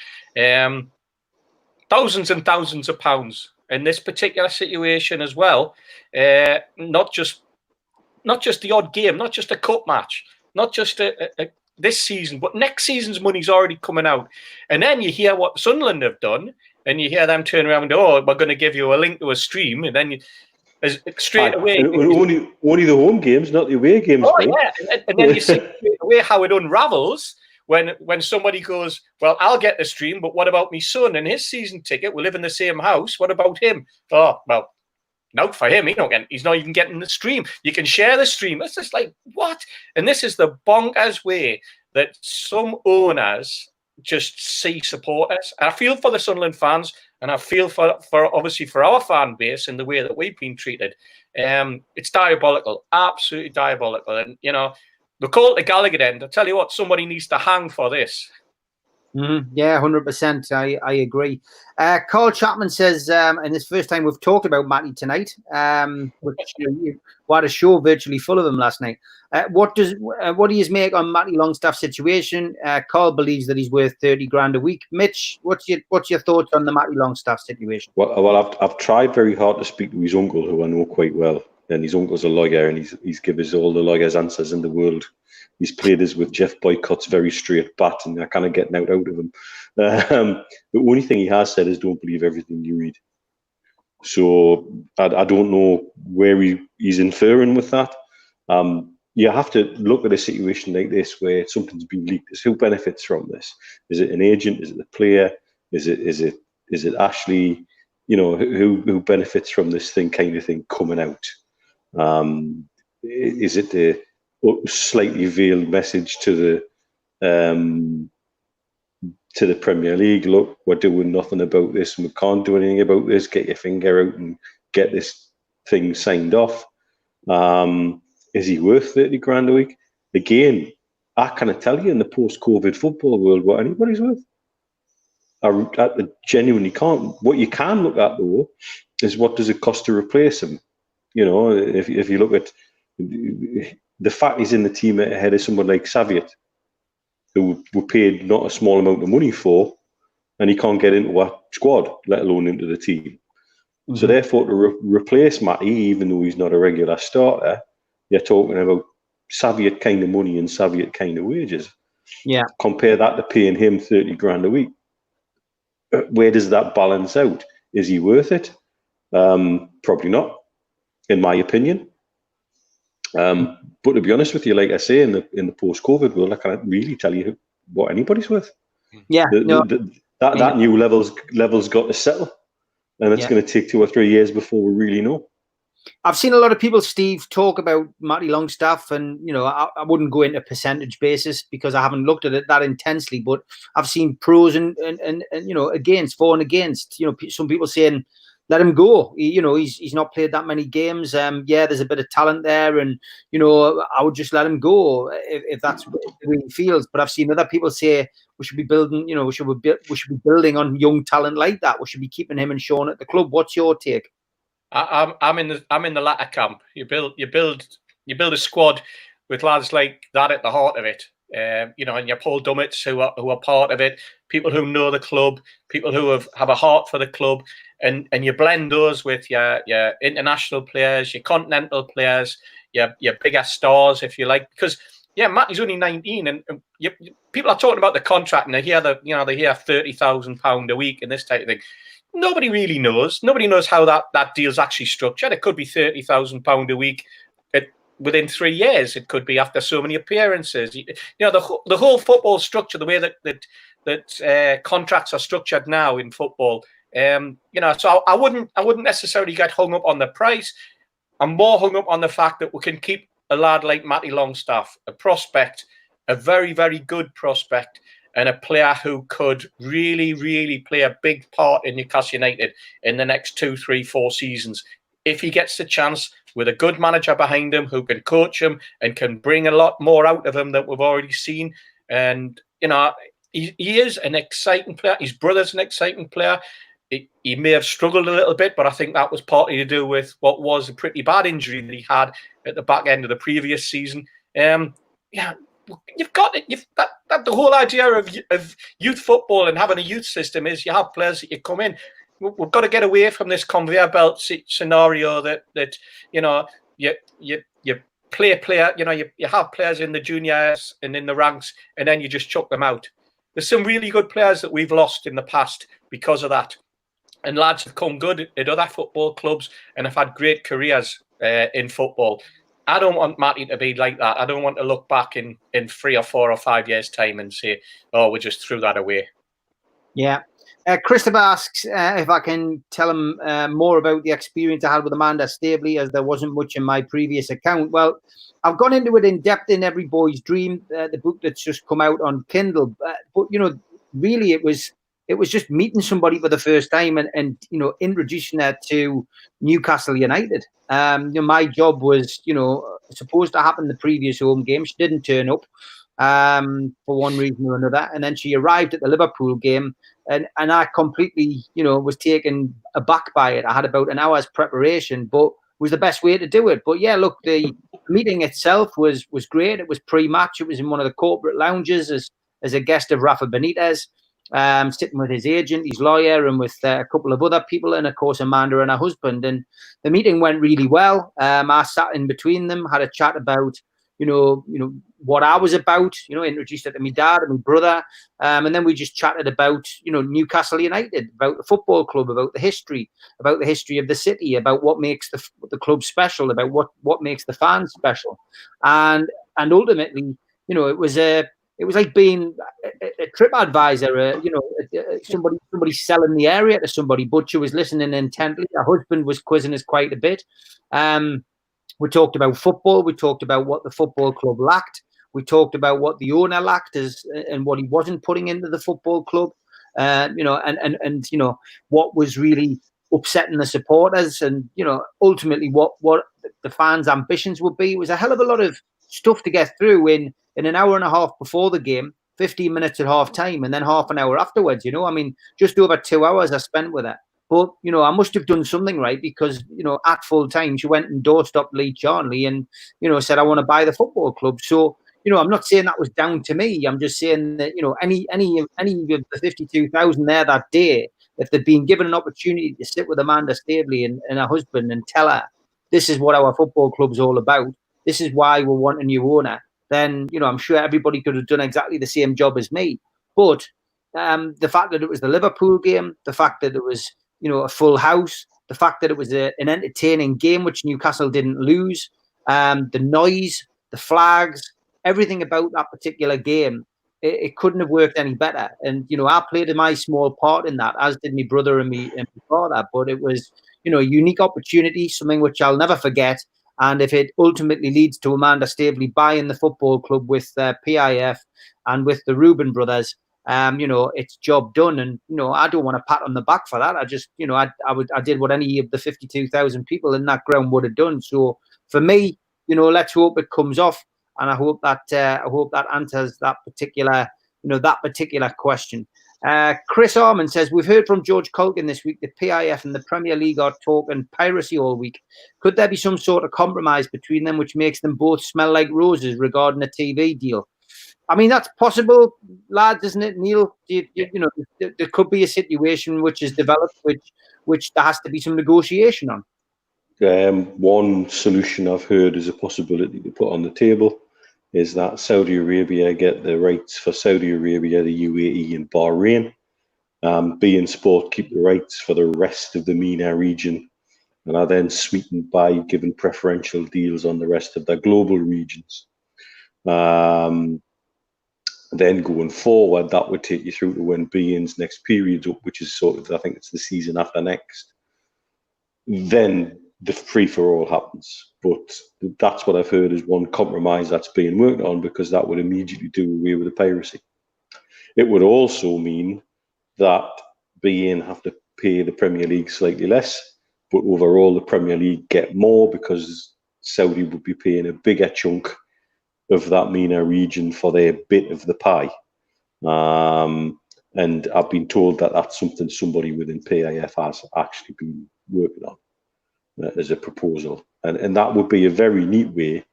Thousands and thousands of pounds in this particular situation as well. Not just the odd game, not just a cup match, not just this season, but next season's money's already coming out. And then you hear what Sunderland have done, and you hear them turn around and go, "Oh, we're going to give you a link to a stream," and then straight away, only the home games, not the away games. Oh yeah, and then you see straight away how it unravels when somebody goes, "Well, I'll get the stream, but what about my son and his season ticket? We live in the same house. What about him?" Oh well, no, for him, he's not even getting the stream. You can share the stream. It's just like, what? And this is the bonkers way that some owners just see supporters. And I feel for the Sunderland fans, and I feel for obviously for our fan base in the way that we've been treated. It's diabolical, absolutely diabolical. And the call to Gallagher end, I tell you what, somebody needs to hang for this. Yeah, 100%. I agree. Carl Chapman says, and it's the first time we've talked about Matty tonight, which we had a show virtually full of him last night. What do you make on Matty Longstaff's situation? Carl believes that he's worth 30 grand a week. Mitch, what's your thoughts on the Matty Longstaff situation? Well, I've tried very hard to speak to his uncle, who I know quite well, and his uncle's a lawyer, and he's given us all the lawyer's answers in the world. He's played us with Jeff Boycott's very straight bat, and I kind of getting out of him. The only thing he has said is don't believe everything you read. So I don't know where he's inferring with that. You have to look at a situation like this where something's been leaked. Who benefits from this? Is it an agent? Is it the player? Is it Is it actually, who benefits from this thing kind of thing coming out? Is it the slightly veiled message to the Premier League? Look, we're doing nothing about this and we can't do anything about this. Get your finger out and get this thing signed off. Is he worth 30 grand a week? Again, I cannot tell you in the post-COVID football world what anybody's worth. I genuinely can't. What you can look at, though, is what does it cost to replace him? If you look at the fact he's in the team ahead of someone like Saviet, who were paid not a small amount of money for, and he can't get into a squad, let alone into the team. Mm-hmm. So therefore, to replace Matty, even though he's not a regular starter, you're talking about Saviet kind of money and Saviet kind of wages. Yeah. Compare that to paying him 30 grand a week. Where does that balance out? Is he worth it? Probably not, in my opinion. But to be honest with you, like I say, in the post-COVID world, I can't really tell you what anybody's worth. Yeah, that new level's got to settle, and it's going to take 2 or 3 years before we really know. I've seen a lot of people, Steve, talk about Matty Longstaff, and I wouldn't go into percentage basis because I haven't looked at it that intensely. But I've seen pros and against, for and against. Some people saying let him go. He's not played that many games. There's a bit of talent there, and I would just let him go if that's the way he feels. But I've seen other people say we should be building. We should be building on young talent like that. We should be keeping him and Sean at the club. What's your take? I'm in the latter camp. You build a squad with lads like that at the heart of it. And your Paul Dummets who are part of it, people who know the club, people who have a heart for the club, and you blend those with your international players, your continental players, your bigger stars, if you like. Because Matty's only 19, and people are talking about the contract, and they hear £30,000 a week and this type of thing. Nobody really knows. Nobody knows how that deal's actually structured. It could be £30,000 a week within 3 years. It could be after so many appearances. The whole football structure, the way that contracts are structured now in football. So I wouldn't necessarily get hung up on the price. I'm more hung up on the fact that we can keep a lad like Matty Longstaff, a prospect, a very, very good prospect, and a player who could really, really play a big part in Newcastle United in the next 2, 3, 4 seasons. If he gets the chance with a good manager behind him who can coach him and can bring a lot more out of him that we've already seen. And, he is an exciting player. His brother's an exciting player. He may have struggled a little bit, but I think that was partly to do with what was a pretty bad injury that he had at the back end of the previous season. You've got it. The whole idea of youth football and having a youth system is you have players that you come in. We've got to get away from this conveyor belt scenario that you play a player. You have players in the juniors and in the ranks, and then you just chuck them out. There's some really good players that we've lost in the past because of that, and lads have come good at other football clubs and have had great careers in football. I don't want Matty to be like that. I don't want to look back in 3 or 4 or 5 years' time and say, oh, we just threw that away. Yeah. Christopher asks if I can tell him more about the experience I had with Amanda Stabley, as there wasn't much in my previous account. Well, I've gone into it in depth in Every Boy's Dream, the book that's just come out on Kindle. But really it was just meeting somebody for the first time and introducing her to Newcastle United. My job was, supposed to happen the previous home game. She didn't turn up for one reason or another. And then she arrived at the Liverpool game and I completely, was taken aback by it. I had about an hour's preparation, but it was the best way to do it. But yeah, look, the meeting itself was great. It was pre-match. It was in one of the corporate lounges as a guest of Rafa Benitez. Sitting with his agent, his lawyer, and with a couple of other people, and of course Amanda and her husband. And the meeting went really well. I sat in between them, had a chat about, what I was about. Introduced her to my dad and my brother, and then we just chatted about, Newcastle United, about the football club, about the history of the city, about what makes the club special, about what makes the fans special, and ultimately, it was a it was like being a trip advisor, somebody selling the area to somebody. Butcher was listening intently. Her husband was quizzing us quite a bit. We talked about football. We talked about what the football club lacked. We talked about what the owner lacked and what he wasn't putting into the football club. And what was really upsetting the supporters, and ultimately what the fans' ambitions would be. It was a hell of a lot of stuff to get through in an hour and a half before the game, 15 minutes at half time, and then half an hour afterwards. Just over 2 hours I spent with her. But I must have done something right, because at full time she went and doorstopped Lee Charnley and said, I want to buy the football club. So I'm not saying that was down to me. I'm just saying that any of the 52,000 there that day, if they'd been given an opportunity to sit with Amanda Staveley and her husband and tell her, this is what our football club's all about, this is why we want a new owner, then I'm sure everybody could have done exactly the same job as me. But the fact that it was the Liverpool game, the fact that it was a full house, the fact that it was an entertaining game which Newcastle didn't lose, the noise, the flags, everything about that particular game, it couldn't have worked any better. And I played my small part in that, as did my brother and my father. But it was a unique opportunity, something which I'll never forget. And if it ultimately leads to Amanda Staveley buying the football club with PIF and with the Reuben brothers, it's job done. And I don't want to pat on the back for that. I just I did what any of the 52,000 people in that ground would have done. So for me, let's hope it comes off, and I hope that answers that particular question. Chris Armand says, we've heard from George Culkin this week that PIF and the Premier League are talking piracy all week. Could there be some sort of compromise between them which makes them both smell like roses regarding a TV deal? I mean, that's possible, lads, isn't it, Neil? There could be a situation which is developed, which there has to be some negotiation on. One solution I've heard is a possibility to put on the table is that Saudi Arabia get the rights for Saudi Arabia, the UAE and Bahrain. beIN Sport keep the rights for the rest of the MENA region and are then sweetened by giving preferential deals on the rest of their global regions. Then going forward, that would take you through to when beIN's next period's up, which is sort of, I think it's the season after next. Then the free-for-all happens. But that's what I've heard is one compromise that's being worked on, because that would immediately do away with the piracy. It would also mean that beIN have to pay the Premier League slightly less, but overall the Premier League get more because Saudi would be paying a bigger chunk of that MENA region for their bit of the pie. And I've been told that that's something somebody within PIF has actually been working on as a proposal. And that would be a very neat way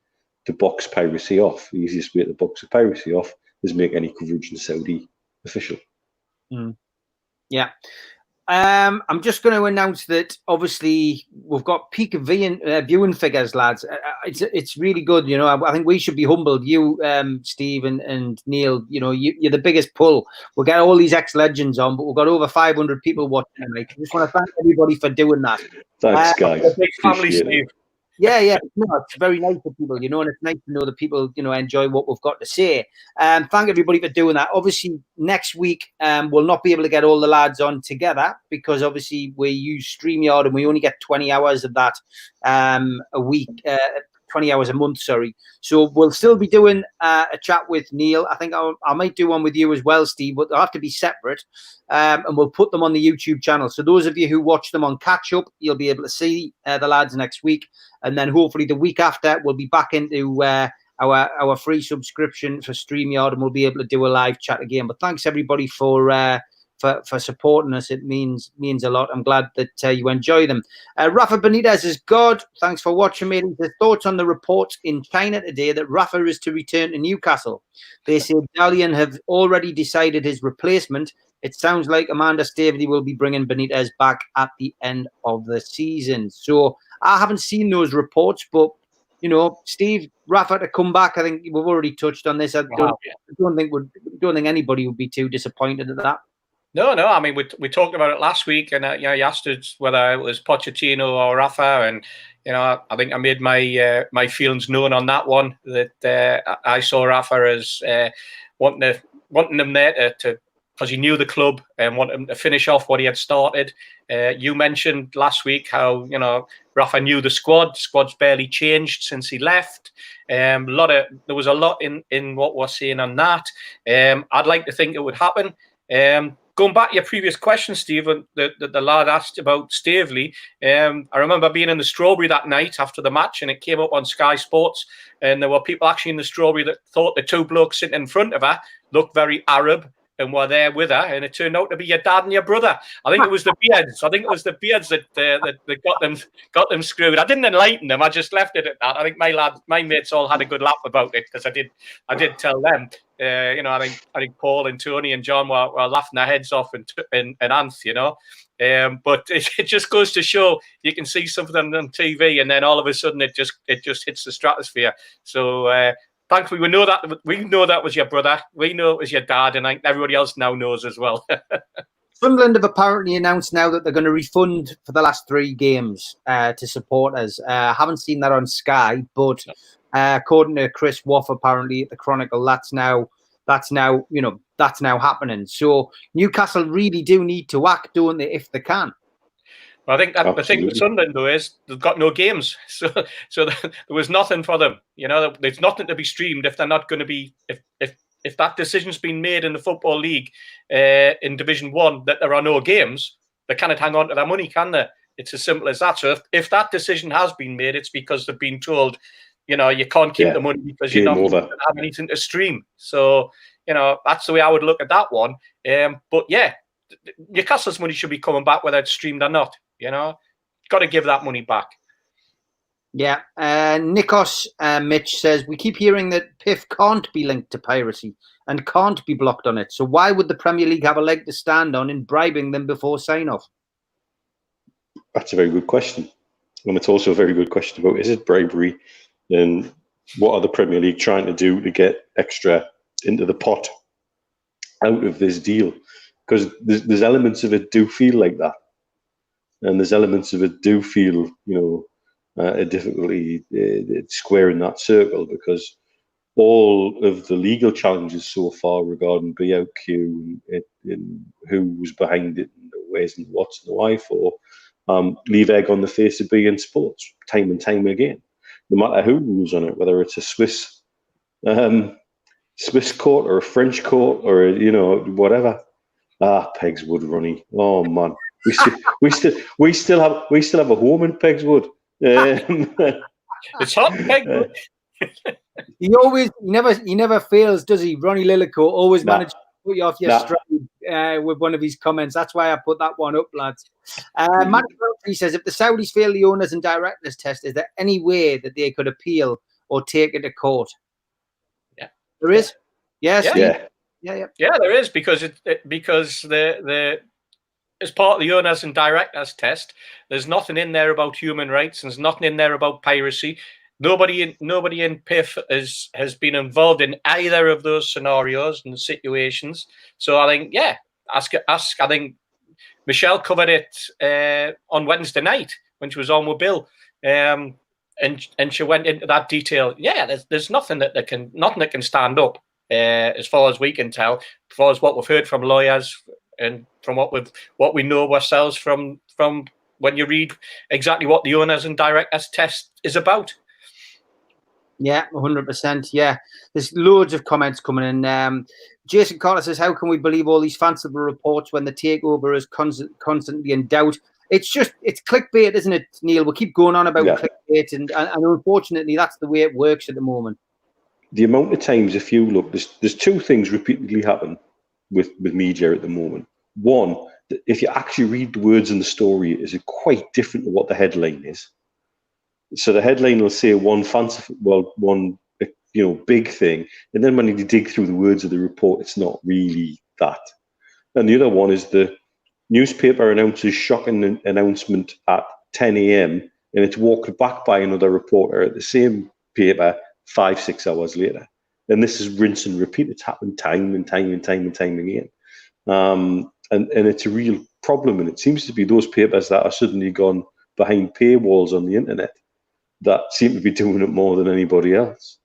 to box piracy off. The easiest way to box a piracy off is make any coverage in Saudi official. Mm. Yeah. I'm just going to announce that obviously we've got peak viewing figures, lads. It's really good. You know, I think we should be humbled. You, Steve and Neil, you know, you're the biggest pull. We'll get all these ex-legends on, but we've got over 500 people watching tonight. I just want to thank everybody for doing that. Thanks, guys. Big family, Steve. Yeah. No, it's very nice for people, you know, and it's nice to know that people, you know, enjoy what we've got to say. Thank everybody for doing that. Obviously, next week we'll not be able to get all the lads on together because obviously we use StreamYard and we only get 20 hours of that a week. 20 hours a month, sorry. So we'll still be doing a chat with Neil. I think I might do one with you as well, Steve, but they'll have to be separate. And we'll put them on the YouTube channel. So those of you who watch them on catch up, you'll be able to see the lads next week. And then hopefully the week after, we'll be back into our free subscription for StreamYard and we'll be able to do a live chat again. But thanks everybody for supporting us. It means a lot. I'm glad that you enjoy them. Rafa Benitez is God. Thanks for watching, mate. His thoughts on the reports in China today that Rafa is to return to Newcastle. They say Dalian have already decided his replacement. It sounds like Amanda Staveley will be bringing Benitez back at the end of the season. So I haven't seen those reports, but you know, Steve, Rafa to come back. I think we've already touched on this. I don't think anybody would be too disappointed at that. No. I mean, we talked about it last week, and you asked us whether it was Pochettino or Rafa, and you know, I think I made my feelings known on that one. That I saw Rafa as wanting them there to because he knew the club and wanted him to finish off what he had started. You mentioned last week how, you know, Rafa knew the squad. The squad's barely changed since he left. There was a lot in what we're saying on that. I'd like to think it would happen. Going back to your previous question, Stephen, the lad asked about Staveley. I remember being in the Strawberry that night after the match, and it came up on Sky Sports, and there were people actually in the Strawberry that thought the two blokes sitting in front of her looked very Arab and were there with her, and it turned out to be your dad and your brother. I think it was the beards. I think it was the beards that got them screwed. I didn't enlighten them. I just left it at that. I think my mates all had a good laugh about it because I did tell them. You know, I think Paul and Tony and John were laughing their heads off, and Anth, you know. But it just goes to show you can see something on TV, and then all of a sudden it just hits the stratosphere. So. Thankfully, we know that was your brother. We know it was your dad, and everybody else now knows as well. Sunderland have apparently announced now that they're going to refund for the last 3 games to supporters. I haven't seen that on Sky, but according to Chris Woff, apparently at the Chronicle, that's now happening. So Newcastle really do need to act, don't they, if they can? I think that the thing with Sunderland, though, is they've got no games, so there was nothing for them. You know, there's nothing to be streamed if they're not going to be. If that decision's been made in the Football League in Division 1 that there are no games, they cannot hang on to their money, can they? It's as simple as that. So if that decision has been made, it's because they've been told, you know, you can't keep the money because you're not going to have anything to stream. So, you know, that's the way I would look at that one. But yeah, Newcastle's money should be coming back whether it's streamed or not. You know, got to give that money back. Yeah. Nikos Mitch says, we keep hearing that PIF can't be linked to piracy and can't be blocked on it. So why would the Premier League have a leg to stand on in bribing them before sign-off? That's a very good question. And it's also a very good question about, is it bribery? And what are the Premier League trying to do to get extra into the pot out of this deal? Because there's elements of it do feel like that. And there's elements of it do feel, you know, a difficulty squaring that circle, because all of the legal challenges so far regarding BOQ and who was behind it and the where's and what's and the why for leave egg on the face of being sports time and time again, no matter who rules on it, whether it's a Swiss court or a French court or, you know, whatever. Pegs Wood, Ronnie. Oh man. We still have a home in Pegswood. It's hot in Pegwood. He never fails, does he? Ronnie Lillicoat always manages to put you off your stride with one of his comments. That's why I put that one up, lads. Matt Murphy says, if the Saudis fail the owners and directors test, is there any way that they could appeal or take it to court? Yeah, there is. Yes. Yeah, there is, because the as part of the owners and directors test, there's nothing in there about human rights, and there's nothing in there about piracy. Nobody in PIF has been involved in either of those scenarios and situations. So I think, ask. I think Michelle covered it on Wednesday night when she was on with Bill, and she went into that detail. Yeah, there's nothing that can stand up as far as we can tell, as far as what we've heard from lawyers. And from what we know ourselves from when you read exactly what the owners and directors test is about. Yeah, 100%. Yeah, there's loads of comments coming in. Jason Carter says, how can we believe all these fanciful reports when the takeover is constantly in doubt? It's clickbait, isn't it, Neil? We'll keep going on about clickbait, and unfortunately, that's the way it works at the moment. The amount of times, if you look, there's 2 things repeatedly happen with media at the moment. One, if you actually read the words in the story, is it quite different to what the headline is. So the headline will say one big thing, and then when you dig through the words of the report, it's not really that. And the other one is the newspaper announces shocking announcement at 10 a.m. and it's walked back by another reporter at the same paper 5-6 hours later. And this is rinse and repeat. It's happened time and time again. And it's a real problem. And it seems to be those papers that are suddenly gone behind paywalls on the internet that seem to be doing it more than anybody else,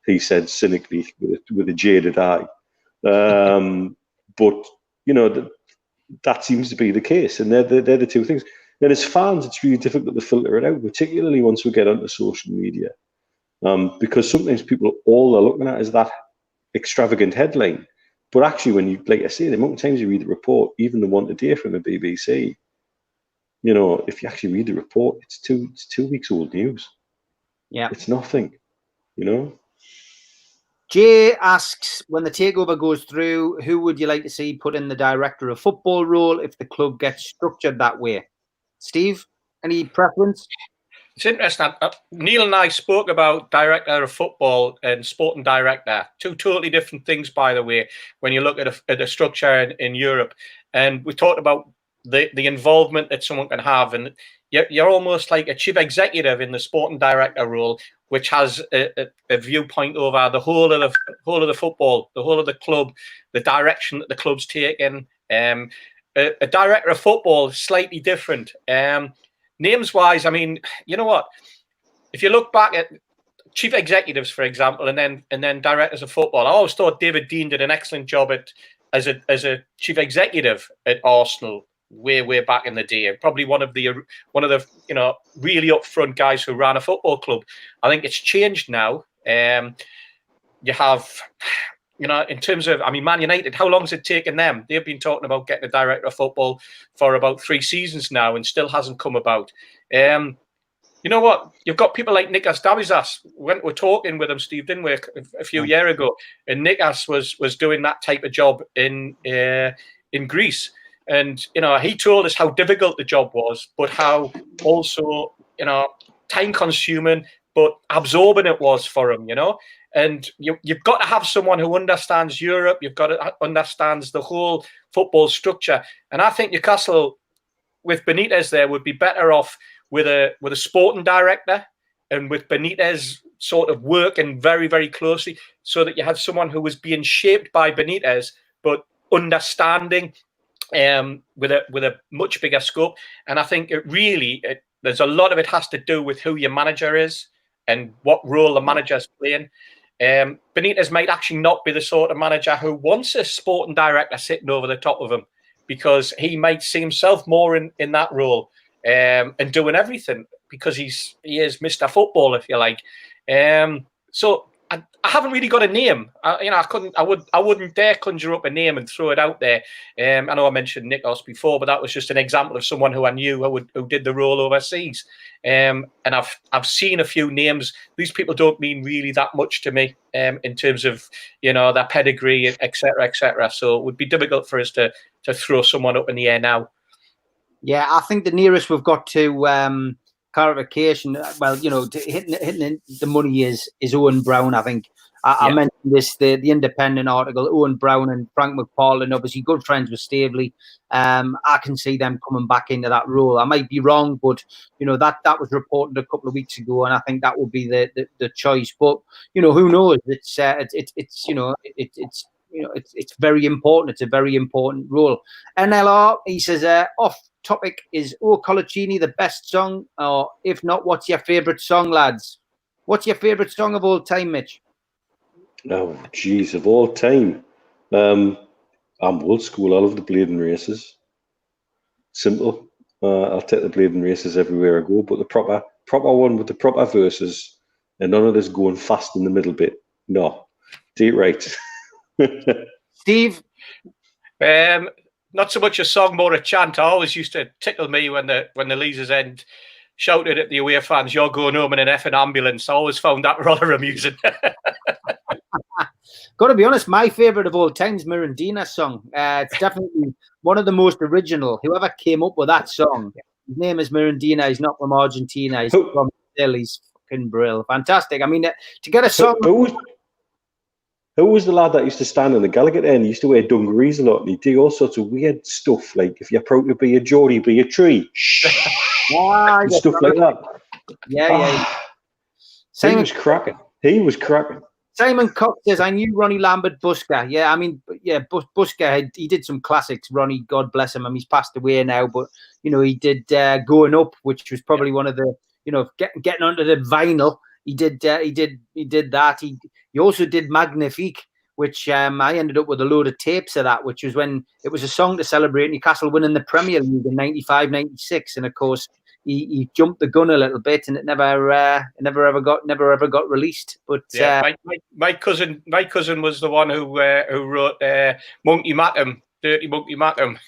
he said cynically with a jaded eye. But you know that seems to be the case, and they're the two things. Then as fans, it's really difficult to filter it out, particularly once we get onto social media, because sometimes people, all they're looking at is that extravagant headline. But actually, when you, like I say, the amount of times you read the report, even the one today from the BBC, you know, if you actually read the report, it's 2 weeks old news. Yeah, it's nothing, you know. Jay asks, when the takeover goes through, who would you like to see put in the director of football role if the club gets structured that way? Steve, any preference? It's interesting. Neil and I spoke about director of football and sporting director. Two totally different things, by the way, when you look at a structure in Europe. And we talked about the involvement that someone can have. And you're almost like a chief executive in the sporting director role, which has a viewpoint over the whole of the football, the whole of the club, the direction that the club's taking. A director of football is slightly different. Names-wise, I mean, you know what? If you look back at chief executives, for example, and then directors of football, I always thought David Dean did an excellent job as a chief executive at Arsenal way back in the day. Probably one of the you know, really upfront guys who ran a football club. I think it's changed now. You have, you know, in terms of, I mean, Man United, how long has it taken them? They've been talking about getting a director of football for about 3 seasons now and still hasn't come about. You know what? You've got people like Nikas Davizas. We're talking with him, Steve, didn't we, a few years ago? And Nikas was doing that type of job in Greece. And, you know, he told us how difficult the job was, but how also, you know, time-consuming, but absorbing it was for him, you know? And you've got to have someone who understands Europe. You've got to understands the whole football structure. And I think Newcastle, with Benitez there, would be better off with a sporting director and with Benitez sort of working very, very closely so that you have someone who was being shaped by Benitez, but understanding with a much bigger scope. And I think there's a lot of it has to do with who your manager is and what role the manager is playing. Benitez might actually not be the sort of manager who wants a sporting director sitting over the top of him, because he might see himself more in that role and doing everything, because he is Mr. Football, if you like. So I haven't really got a name. I wouldn't dare conjure up a name and throw it out there. I know I mentioned Nikos before, but that was just an example of someone who I knew who did the role overseas. And I've seen a few names. These people don't mean really that much to me in terms of, you know, their pedigree, etc., etc. So it would be difficult for us to throw someone up in the air now. Yeah, I think the nearest we've got to clarification, well, you know, hitting the money is Owen Brown. I think I mentioned this, the Independent article. Owen Brown and Frank McPartland, obviously good friends with Staveley. I can see them coming back into that role. I might be wrong, but you know, that was reported a couple of weeks ago, and I think that would be the choice. But you know, who knows? It's you know, it's you know, it's very important. It's a very important role. NLR, he says, off topic, is O Colaccini the best song? Or if not, what's your favourite song, lads? What's your favourite song of all time, Mitch? Oh, geez, of all time. I'm old school. I love the Blade and Races. Simple. I'll take the Blade and Races everywhere I go, but the proper one with the proper verses and none of this going fast in the middle bit. No. Do it right. Steve? Not so much a song, more a chant. I always used to tickle me when the Leazes End shouted at the away fans, "You're going home in an effing ambulance." I always found that rather amusing. Got to be honest, my favourite of all time is Mirandina's song. It's definitely one of the most original. Whoever came up with that song, his name is Mirandina. He's not from Argentina. He's from Brazil. He's fucking brilliant. Fantastic. I mean, to get a song... Who was the lad that used to stand in the Gallagher end? He used to wear dungarees a lot, and he'd do all sorts of weird stuff, like if you're proud to be a Geordie, be a tree. And stuff like that. Yeah. He was cracking. Simon Cox says, I knew Ronnie Lambert Busker. Yeah, I mean, yeah, Busker, he did some classics. Ronnie, God bless him. I mean, he's passed away now, but, you know, he did Going Up, which was probably one of the, you know, getting onto the vinyl. He did that. He also did Magnifique, which I ended up with a load of tapes of that, which was when it was a song to celebrate Newcastle winning the Premier League in 95-96. And of course, he jumped the gun a little bit, and it never ever got released. But yeah, my cousin was the one who wrote Monkey Matum, Dirty Monkey Matum.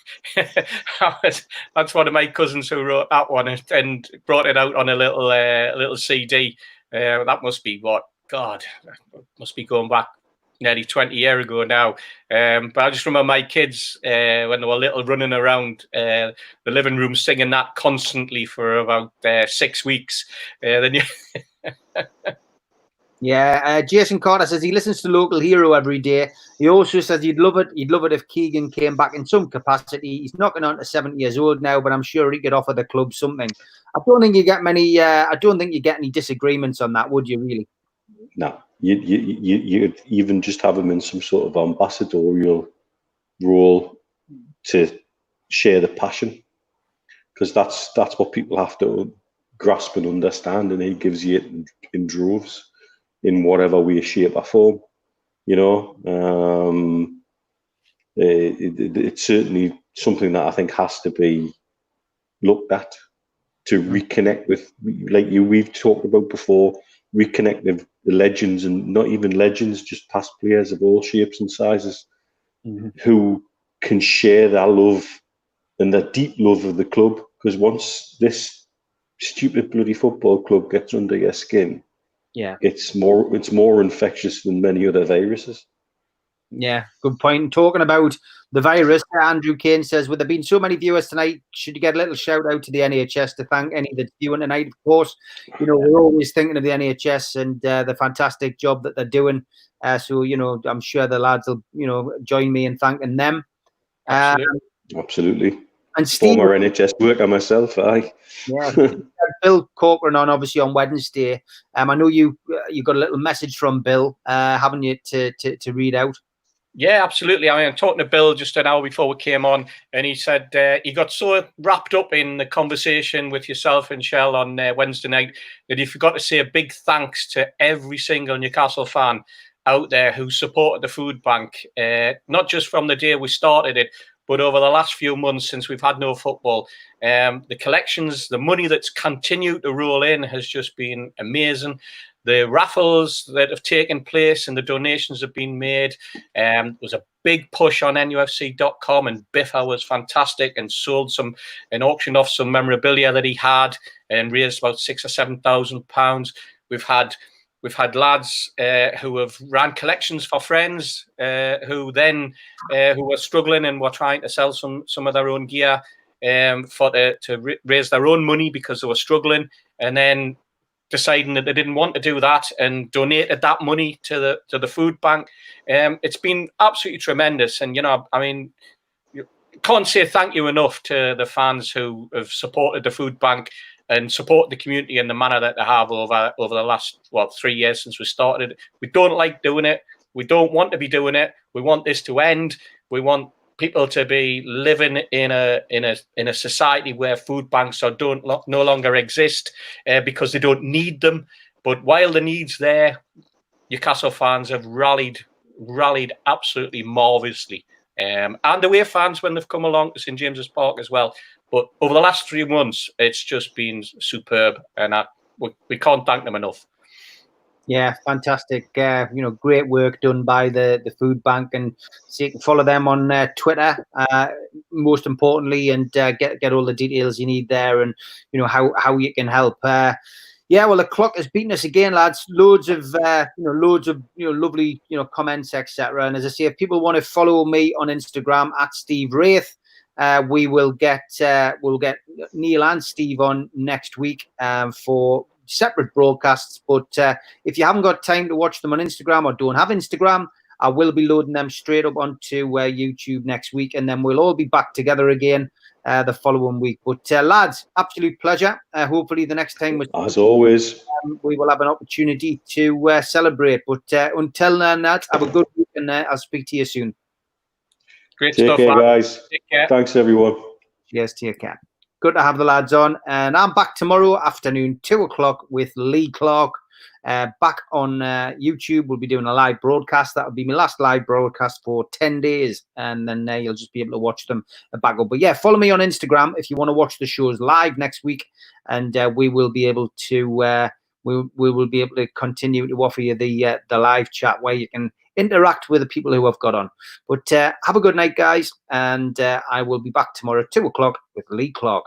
That's one of my cousins who wrote that one and brought it out on a little CD. That must be must be going back nearly 20 years ago now. But I just remember my kids when they were little running around the living room singing that constantly for about 6 weeks. Yeah, Jason Carter says he listens to Local Hero every day. He also says he'd love it if Keegan came back in some capacity. He's knocking on to 70 years old now, but I'm sure he could offer the club something. I don't think you get many. I don't think you get any disagreements on that, would you? Really? No, you'd even just have him in some sort of ambassadorial role to share the passion, because that's what people have to grasp and understand, and he gives you it in droves, in whatever way, shape, or form. You know, it's certainly something that I think has to be looked at to reconnect with, like we've talked about before, reconnect with the legends, and not even legends, just past players of all shapes and sizes, who can share their love and their deep love of the club. Because once this stupid bloody football club gets under your skin, yeah, it's more infectious than many other viruses. Yeah, good point. Talking about the virus, Andrew Kane says, with there being so many viewers tonight, should you get a little shout out to the NHS to thank any that's viewing tonight? Of course, you know, we're always thinking of the NHS and the fantastic job that they're doing. So, you know, I'm sure the lads will, you know, join me in thanking them. Absolutely. And Steve, former NHS worker myself, yeah, Bill Corcoran on obviously on Wednesday. I know you got a little message from Bill, haven't you, to read out? Yeah, absolutely. I mean, I'm talking to Bill just an hour before we came on, and he said he got so wrapped up in the conversation with yourself and Shell on Wednesday night that he forgot to say a big thanks to every single Newcastle fan out there who supported the food bank, not just from the day we started it, but over the last few months since we've had no football. The collections, the money that's continued to roll in has just been amazing. The raffles that have taken place and the donations have been made. There was a big push on NUFC.com, and Biffa was fantastic and sold and auctioned off some memorabilia that he had and raised about £6,000 or £7,000. We've had lads who have ran collections for friends who were struggling and were trying to sell some of their own gear to raise their own money because they were struggling, and then deciding that they didn't want to do that and donated that money to the food bank. It's been absolutely tremendous, and you know, I mean, you can't say thank you enough to the fans who have supported the food bank and support the community in the manner that they have over the last 3 years since we started. We don't like doing it. We don't want to be doing it. We want this to end. We want people to be living in a society where food banks no longer exist because they don't need them. But while the need's there, Newcastle fans have rallied absolutely marvellously. And away fans when they've come along to St James's Park as well. But over the last 3 months, it's just been superb, and we can't thank them enough. Yeah, fantastic. You know, great work done by the food bank, and so you can follow them on Twitter, most importantly, and get all the details you need there, and you know how you can help. Yeah, well, the clock has beaten us again, lads. Loads of lovely comments, etc. And as I say, if people want to follow me on Instagram at Steve Wraith, we'll get Neil and Steve on next week for separate broadcasts. But if you haven't got time to watch them on Instagram or don't have Instagram, I will be loading them straight up onto YouTube next week, and then we'll all be back together again the following week. But lads, absolute pleasure. Hopefully the next time, as always, we will have an opportunity to celebrate. But until then, lads, have a good week, and I'll speak to you soon. Great Take stuff, care, lads. guys. Take care. Thanks, everyone. Cheers to your cat. Good to have the lads on, and I'm back tomorrow afternoon, 2 o'clock with Lee Clark. Back on YouTube, we'll be doing a live broadcast. That will be my last live broadcast for 10 days, and then you'll just be able to watch them back up. But yeah, follow me on Instagram if you want to watch the shows live next week, and we will be able to we will be able to continue to offer you the live chat where you can interact with the people who have got on. But have a good night, guys, and I will be back tomorrow at 2 o'clock with Lee Clark.